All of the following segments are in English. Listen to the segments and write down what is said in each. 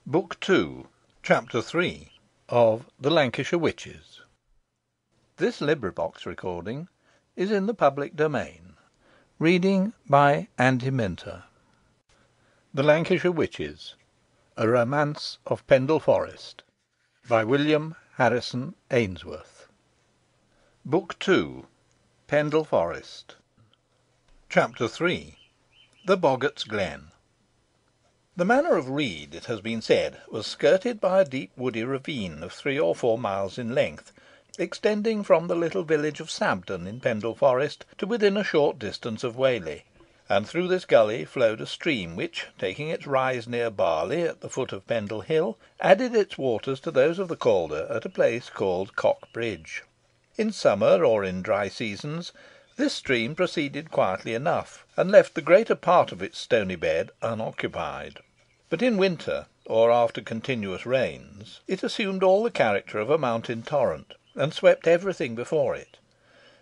Book 2, Chapter 3 of The Lancashire Witches. This recording is in the public domain. Reading by Andy Minter. The Lancashire Witches, A Romance of Pendle Forest, by William Harrison Ainsworth. Book 2, Pendle Forest. Chapter 3 The Boggart's Glen. The manor of Read, it has been said, was skirted by a deep woody ravine of 3 or 4 miles in length, extending from the little village of Sabden in Pendle Forest to within a short distance of Whalley, and through this gully flowed a stream which, taking its rise near Barley, at the foot of Pendle Hill, added its waters to those of the Calder at a place called Cock Bridge. In summer or in dry seasons this stream proceeded quietly enough, and left the greater part of its stony bed unoccupied. But in winter, or after continuous rains, it assumed all the character of a mountain torrent, and swept everything before it.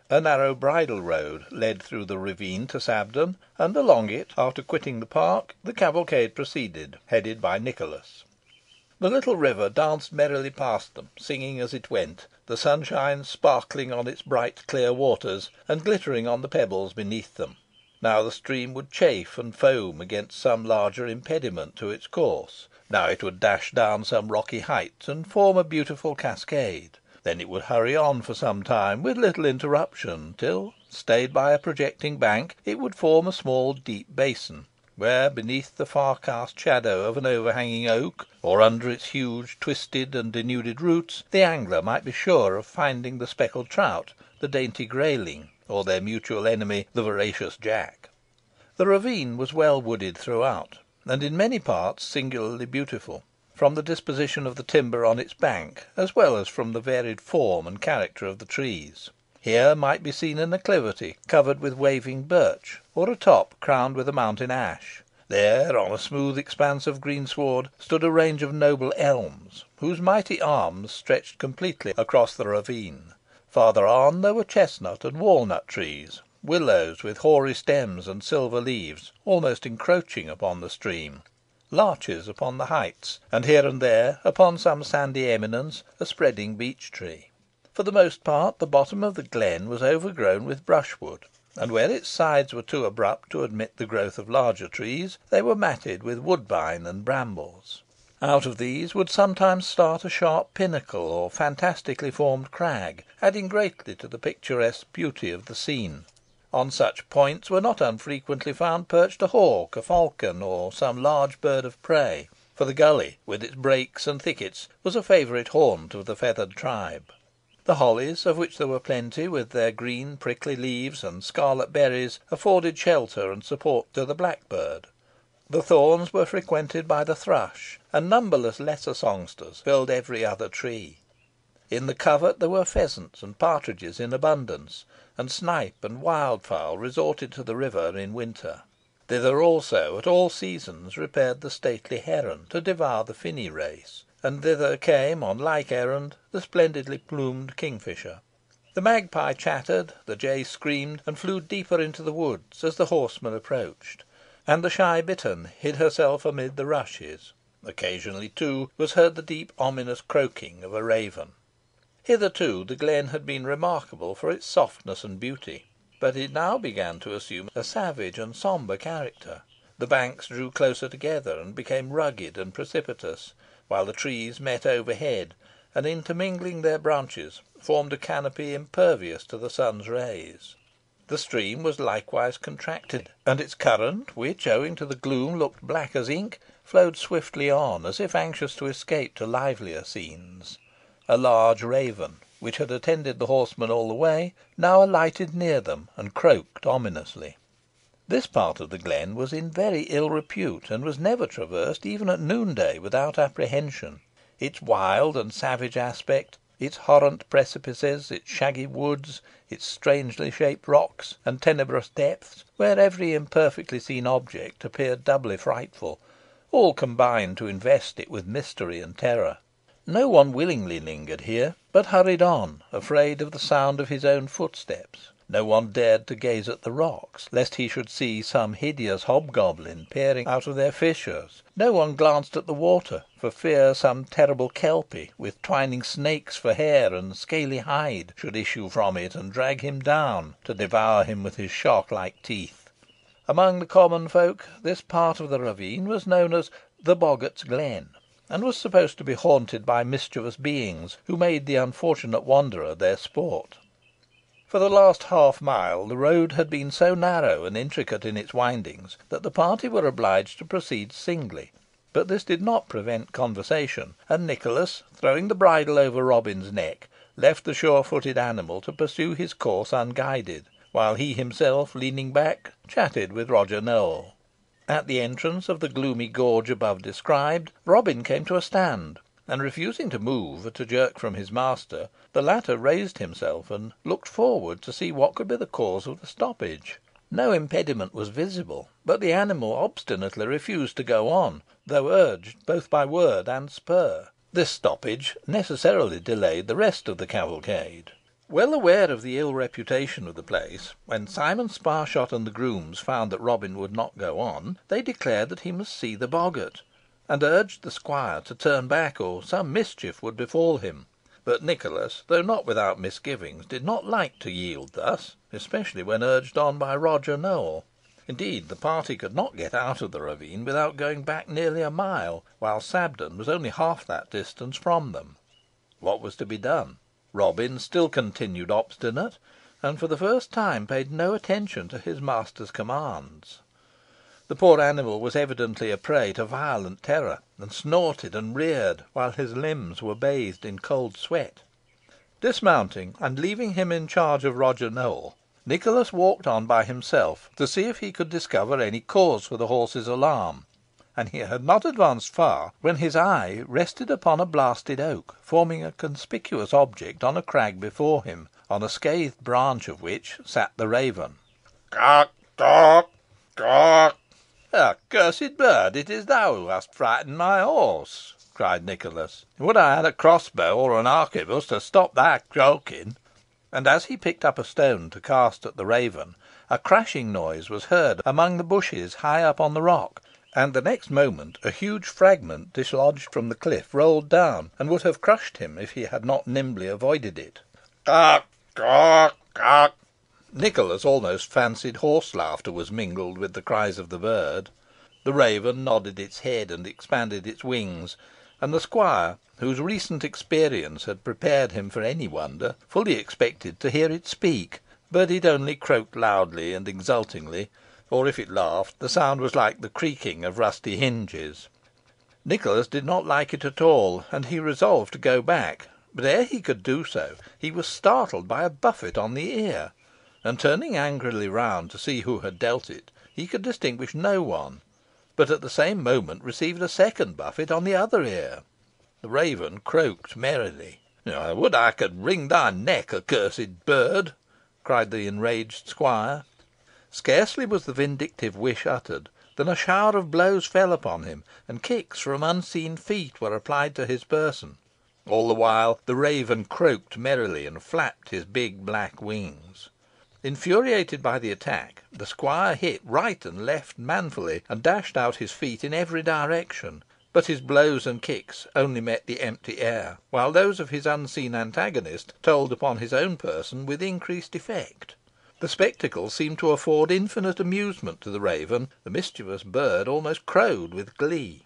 A narrow bridle road led through the ravine to Sabden, and along it, after quitting the park, the cavalcade proceeded, headed by Nicholas. The little river danced merrily past them, singing as it went, the sunshine sparkling on its bright clear waters, and glittering on the pebbles beneath them. Now the stream would chafe and foam against some larger impediment to its course; now it would dash down some rocky height and form a beautiful cascade; then it would hurry on for some time with little interruption, till, stayed by a projecting bank, it would form a small deep basin, where, beneath the far cast shadow of an overhanging oak, or under its huge twisted and denuded roots, the angler might be sure of finding the speckled trout, the dainty grayling, or their mutual enemy, the voracious jack. The ravine was well wooded throughout, and in many parts singularly beautiful, from the disposition of the timber on its bank, as well as from the varied form and character of the trees. Here might be seen an acclivity covered with waving birch, or a top crowned with a mountain ash. There, on a smooth expanse of greensward, stood a range of noble elms, whose mighty arms stretched completely across the ravine. Farther on there were chestnut and walnut trees, willows with hoary stems and silver leaves, almost encroaching upon the stream, larches upon the heights, and here and there, upon some sandy eminence, a spreading beech tree. For the most part, the bottom of the glen was overgrown with brushwood, and where its sides were too abrupt to admit the growth of larger trees, they were matted with woodbine and brambles. Out of these would sometimes start a sharp pinnacle or fantastically formed crag, adding greatly to the picturesque beauty of the scene. On such points were not unfrequently found perched a hawk, a falcon, or some large bird of prey, for the gully, with its brakes and thickets, was a favourite haunt of the feathered tribe. The hollies, of which there were plenty, with their green prickly leaves and scarlet berries, afforded shelter and support to the blackbird. The thorns were frequented by the thrush, and numberless lesser songsters filled every other tree. In the covert there were pheasants and partridges in abundance, and snipe and wildfowl resorted to the river in winter. Thither also, at all seasons, repaired the stately heron to devour the finny race, and thither came, on like errand, the splendidly plumed kingfisher. The magpie chattered, the jay screamed, and flew deeper into the woods as the horsemen approached, and the shy bittern hid herself amid the rushes. Occasionally, too, was heard the deep ominous croaking of a raven. Hitherto the glen had been remarkable for its softness and beauty, but it now began to assume a savage and sombre character. The banks drew closer together, and became rugged and precipitous, while the trees met overhead, and, intermingling their branches, formed a canopy impervious to the sun's rays. The stream was likewise contracted, and its current, which, owing to the gloom, looked black as ink, flowed swiftly on, as if anxious to escape to livelier scenes. A large raven, which had attended the horsemen all the way, now alighted near them, and croaked ominously. This part of the glen was in very ill repute, and was never traversed, even at noonday, without apprehension. Its wild and savage aspect, its horrent precipices, its shaggy woods, its strangely shaped rocks, and tenebrous depths, where every imperfectly seen object appeared doubly frightful, all combined to invest it with mystery and terror. No one willingly lingered here, but hurried on, afraid of the sound of his own footsteps. No one dared to gaze at the rocks, lest he should see some hideous hobgoblin peering out of their fissures. No one glanced at the water, for fear some terrible kelpie, with twining snakes for hair and scaly hide, should issue from it and drag him down, to devour him with his shark like teeth. Among the common folk, this part of the ravine was known as the Boggart's Glen, and was supposed to be haunted by mischievous beings, who made the unfortunate wanderer their sport. For the last half mile the road had been so narrow and intricate in its windings, that the party were obliged to proceed singly; but this did not prevent conversation, and Nicholas, throwing the bridle over Robin's neck, left the sure footed animal to pursue his course unguided, while he himself, leaning back, chatted with Roger Nowell. At the entrance of the gloomy gorge above described, Robin came to a stand, and refusing to move at a jerk from his master, the latter raised himself and looked forward to see what could be the cause of the stoppage. No impediment was visible, but the animal obstinately refused to go on, though urged both by word and spur. This stoppage necessarily delayed the rest of the cavalcade. Well aware of the ill reputation of the place, when Simon Sparshot and the grooms found that Robin would not go on, they declared that he must see the boggart, and urged the squire to turn back, or some mischief would befall him. But Nicholas, though not without misgivings, did not like to yield thus, especially when urged on by Roger Nowell. Indeed, the party could not get out of the ravine without going back nearly a mile, while Sabden was only half that distance from them. What was to be done? Robin still continued obstinate, and for the first time paid no attention to his master's commands. The poor animal was evidently a prey to violent terror, and snorted and reared, while his limbs were bathed in cold sweat. Dismounting, and leaving him in charge of Roger Nowell, Nicholas walked on by himself to see if he could discover any cause for the horse's alarm, and he had not advanced far when his eye rested upon a blasted oak, forming a conspicuous object on a crag before him, on a scathed branch of which sat the raven. "Cock, cock, cock." "Accursed bird, it is thou who hast frightened my horse," cried Nicholas. "Would I had a crossbow or an arquebus to stop thy croaking." And as he picked up a stone to cast at the raven, a crashing noise was heard among the bushes high up on the rock, and the next moment a huge fragment dislodged from the cliff rolled down, and would have crushed him if he had not nimbly avoided it. "Cock, cock, cock." Nicholas almost fancied horse laughter was mingled with the cries of the bird. The raven nodded its head and expanded its wings, and the squire, whose recent experience had prepared him for any wonder, fully expected to hear it speak, but it only croaked loudly and exultingly, or if it laughed, the sound was like the creaking of rusty hinges. Nicholas did not like it at all, and he resolved to go back, but ere he could do so, he was startled by a buffet on the ear, and turning angrily round to see who had dealt it, he could distinguish no one, but at the same moment received a second buffet on the other ear. The raven croaked merrily. "I would I could wring thy neck, accursed bird," cried the enraged squire. Scarcely was the vindictive wish uttered, than a shower of blows fell upon him, and kicks from unseen feet were applied to his person. All the while the raven croaked merrily, and flapped his big black wings. Infuriated by the attack, the squire hit right and left manfully, and dashed out his feet in every direction, but his blows and kicks only met the empty air, while those of his unseen antagonist told upon his own person with increased effect. The spectacle seemed to afford infinite amusement to the raven. The mischievous bird almost crowed with glee.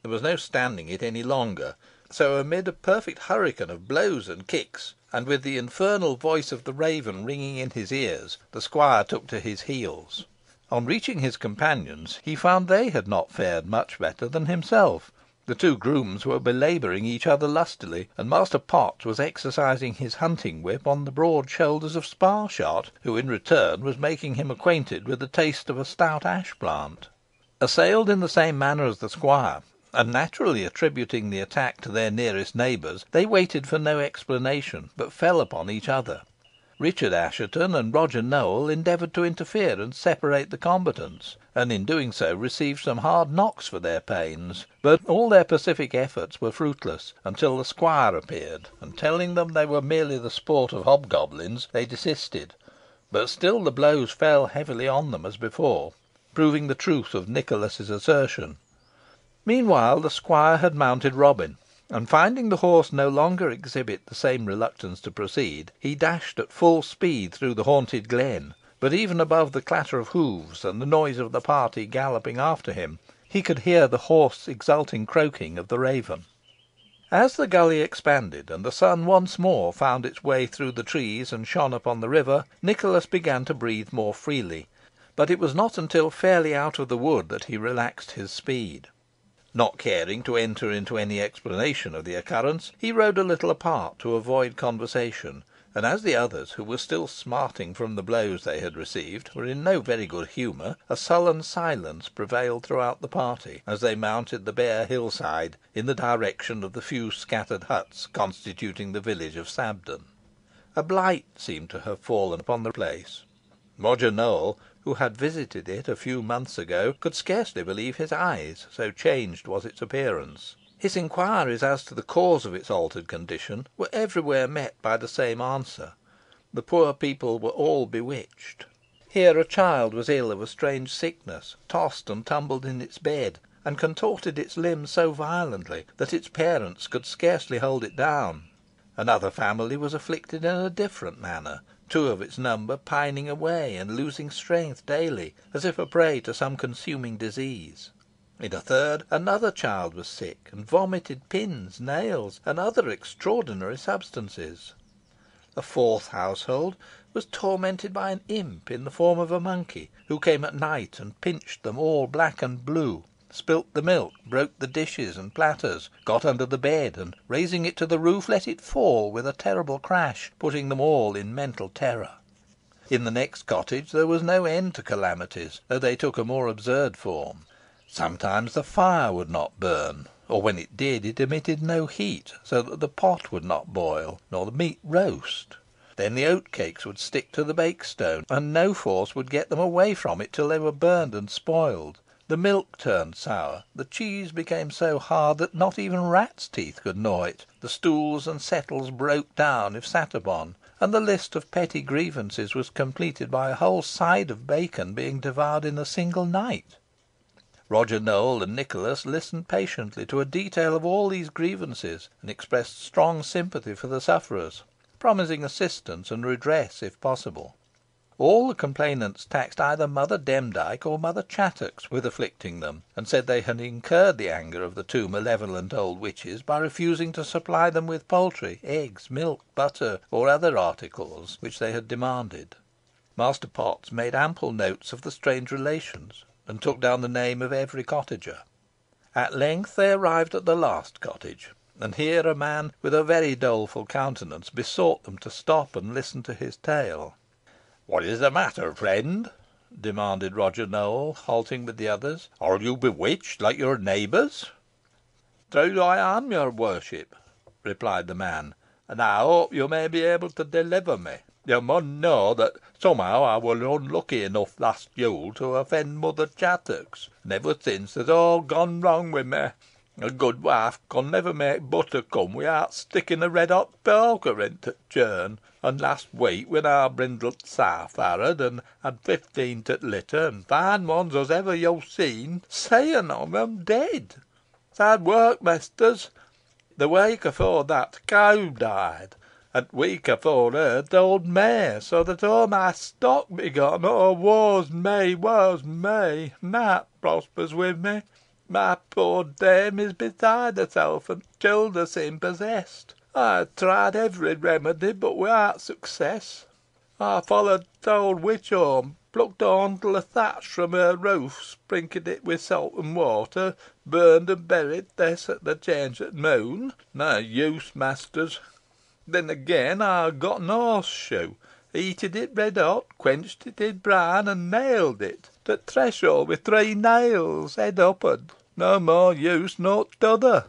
There was no standing it any longer, so amid a perfect hurricane of blows and kicks, and with the infernal voice of the raven ringing in his ears, the squire took to his heels. On reaching his companions, he found they had not fared much better than himself. The two grooms were belabouring each other lustily, and Master Potts was exercising his hunting whip on the broad shoulders of Sparshot, who in return was making him acquainted with the taste of a stout ash plant. Assailed in the same manner as the squire, and naturally attributing the attack to their nearest neighbours, they waited for no explanation, but fell upon each other. Richard Assheton and Roger Nowell endeavoured to interfere and separate the combatants, and in doing so received some hard knocks for their pains; but all their pacific efforts were fruitless, until the squire appeared, and telling them they were merely the sport of hobgoblins, they desisted, But still the blows fell heavily on them as before, proving the truth of Nicholas's assertion. Meanwhile the squire had mounted Robin, and finding the horse no longer exhibit the same reluctance to proceed, he dashed at full speed through the haunted glen; but even above the clatter of hoofs, and the noise of the party galloping after him, he could hear the hoarse exulting croaking of the raven. As the gully expanded, and the sun once more found its way through the trees and shone upon the river, Nicholas began to breathe more freely, but it was not until fairly out of the wood that he relaxed his speed. Not caring to enter into any explanation of the occurrence, he rode a little apart to avoid conversation, and as the others, who were still smarting from the blows they had received, were in no very good humour, a sullen silence prevailed throughout the party, as they mounted the bare hill side in the direction of the few scattered huts constituting the village of Sabden. A blight seemed to have fallen upon the place. Roger Nowell, who had visited it a few months ago, could scarcely believe his eyes, so changed was its appearance. His inquiries as to the cause of its altered condition were everywhere met by the same answer. The poor people were all bewitched. Here a child was ill of a strange sickness, tossed and tumbled in its bed, and contorted its limbs so violently that its parents could scarcely hold it down. Another family was afflicted in a different manner, two of its number pining away and losing strength daily, as if a prey to some consuming disease. In a third, another child was sick, and vomited pins, nails, and other extraordinary substances. A fourth household was tormented by an imp in the form of a monkey, who came at night and pinched them all black and blue, spilt the milk, broke the dishes and platters, got under the bed, and raising it to the roof, let it fall with a terrible crash, putting them all in mental terror. In the next cottage there was no end to calamities, though they took a more absurd form. Sometimes the fire would not burn, or when it did, it emitted no heat, so that the pot would not boil, nor the meat roast. Then the oatcakes would stick to the bakestone, and no force would get them away from it till they were burned and spoiled. The milk turned sour, the cheese became so hard that not even rats' teeth could gnaw it, the stools and settles broke down if sat upon, and the list of petty grievances was completed by a whole side of bacon being devoured in a single night. Roger Nowell and Nicholas listened patiently to a detail of all these grievances, and expressed strong sympathy for the sufferers, promising assistance and redress if possible. All the complainants taxed either Mother Demdike or Mother Chattox with afflicting them, and said they had incurred the anger of the two malevolent old witches by refusing to supply them with poultry, eggs, milk, butter, or other articles which they had demanded. Master Potts made ample notes of the strange relations, and took down the name of every cottager. At length they arrived at the last cottage, and here a man with a very doleful countenance besought them to stop and listen to his tale. "What is the matter, friend?" demanded Roger Nowell, halting with the others. "Are you bewitched like your neighbours?" "True I am, your worship," replied the man, "and I hope you may be able to deliver me. You mun know that somehow I were unlucky enough last Yule to offend Mother Chattox, and ever since it's all gone wrong wi' me. A good wife can never make butter come without sticking a red hot poker into t' churn, and last week, when I brindled sow farrowed, and had 15 to t' litter, and fine ones as ever yo seen, 7 on 'em dead. It's hard work, mesters. The week afore that, t' cow died, and t' week afore her, t' old mare, so that all my stock be gone. Oh, woe's me, woe's me! Nowt prospers wi' me. My poor dame is beside herself, and t' childer seem possessed. I ha' tried every remedy, but without success. I followed t' old witch home, plucked a hontle o' thatch from her roof, sprinkled it wi' salt and water, burned and buried this at the change o' t' moon. No use, masters. Then again I got an horse shoe, heated it red hot, quenched it in brine, and nailed it to t' threshold wi' 3 nails, head upward. No more use nor t'other.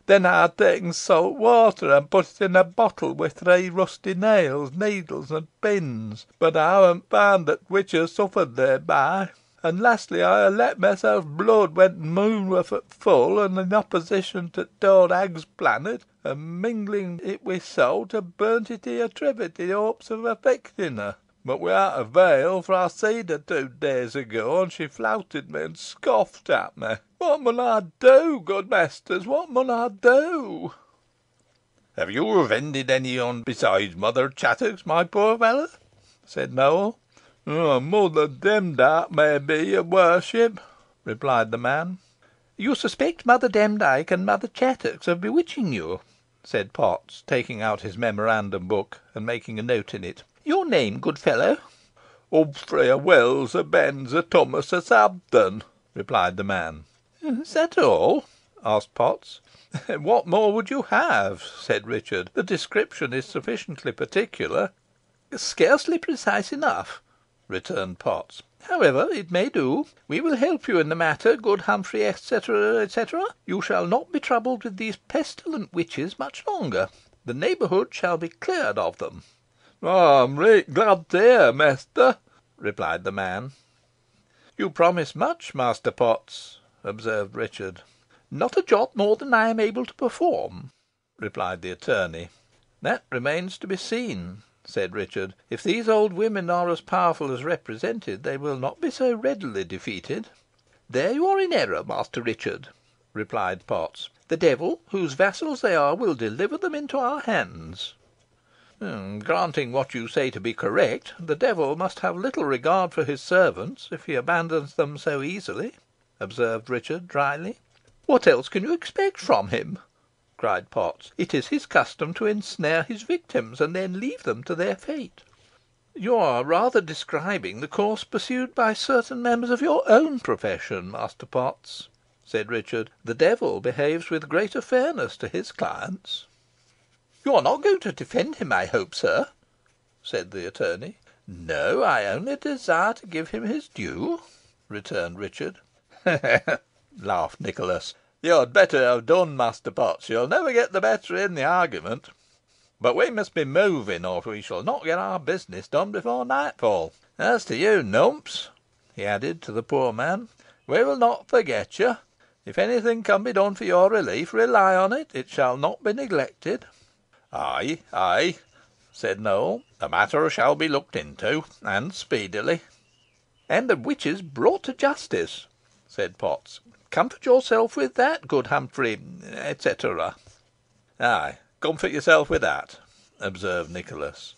Then I had taken salt water, and put it in a bottle wi' 3 rusty nails, needles, and pins, but I haven't found that t' witch has suffered thereby. And lastly, I ha' let myself blood when t' moon were at full, and in opposition to t' old hag's planet, and mingling it wi' salt, ha' burnt it i' a trivet i' hopes of afflicting her. But without avail, for I seed her 2 days ago, and she flouted me and scoffed at me. What mun I do, good mesters? What mun I do?" "Have you offended any one besides Mother Chattox, my poor fellow?" said Nowell. "Mother Demdike, may be, your worship," replied the man. "You suspect Mother Demdike and Mother Chattox of bewitching you," said Potts, taking out his memorandum book, and making a note in it. "Your name, good fellow?" "Humphrey o' Wells o' Benz o' Thomas o' Sabden," replied the man. "Is that all?" asked Potts. "What more would you have?" said Richard. "The description is sufficiently particular." "Scarcely precise enough," returned Potts. "However, it may do. We will help you in the matter, good Humphrey, etc., etc. You shall not be troubled with these pestilent witches much longer. The neighbourhood shall be cleared of them." "Ey'm reet glad to hear, mester," replied the man. "You promise much, Master Potts," observed Richard. "Not a jot more than I am able to perform," replied the attorney. "That remains to be seen," said Richard. "If these old women are as powerful as represented, they will not be so readily defeated." "There you are in error, Master Richard," replied Potts. "The devil, whose vassals they are, will deliver them into our hands." "Granting what you say to be correct, the devil must have little regard for his servants, if he abandons them so easily," observed Richard, drily. "What else can you expect from him?" cried Potts. "It is his custom to ensnare his victims, and then leave them to their fate." "You are rather describing the course pursued by certain members of your own profession, Master Potts," said Richard. "The devil behaves with greater fairness to his clients." "You are not going to defend him, I hope, sir?" said the attorney. "No, I only desire to give him his due," returned Richard. laughed Nicholas. "You had better have done, Master Potts. You'll never get the better in the argument. But we must be moving, or we shall not get our business done before nightfall. As to you, Numps," he added to the poor man, "we will not forget you. If any thing can be done for your relief, rely on it, it shall not be neglected." "Ay, ay," said Nowell. "The matter shall be looked into, and speedily." "And the witches brought to justice," said Potts. "Comfort yourself with that, good Humphrey, etc." "Ay, comfort yourself with that," observed Nicholas.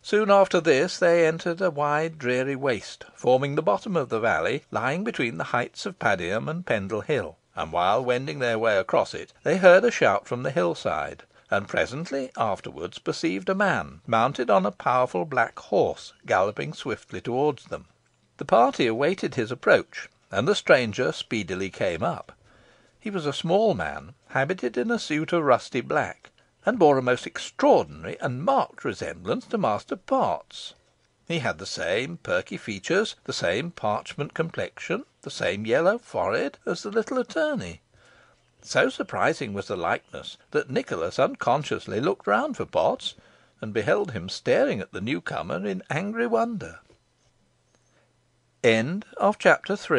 Soon after this they entered a wide dreary waste, forming the bottom of the valley, lying between the heights of Padiham and Pendle Hill, and while wending their way across it, they heard a shout from the hill side, and presently afterwards perceived a man, mounted on a powerful black horse, galloping swiftly towards them. The party awaited his approach, and the stranger speedily came up. He was a small man, habited in a suit of rusty black, and bore a most extraordinary and marked resemblance to Master Potts. He had the same perky features, the same parchment complexion, the same yellow forehead as the little attorney. So surprising was the likeness, that Nicholas unconsciously looked round for Potts, and beheld him staring at the new comer in angry wonder. CHAPTER 4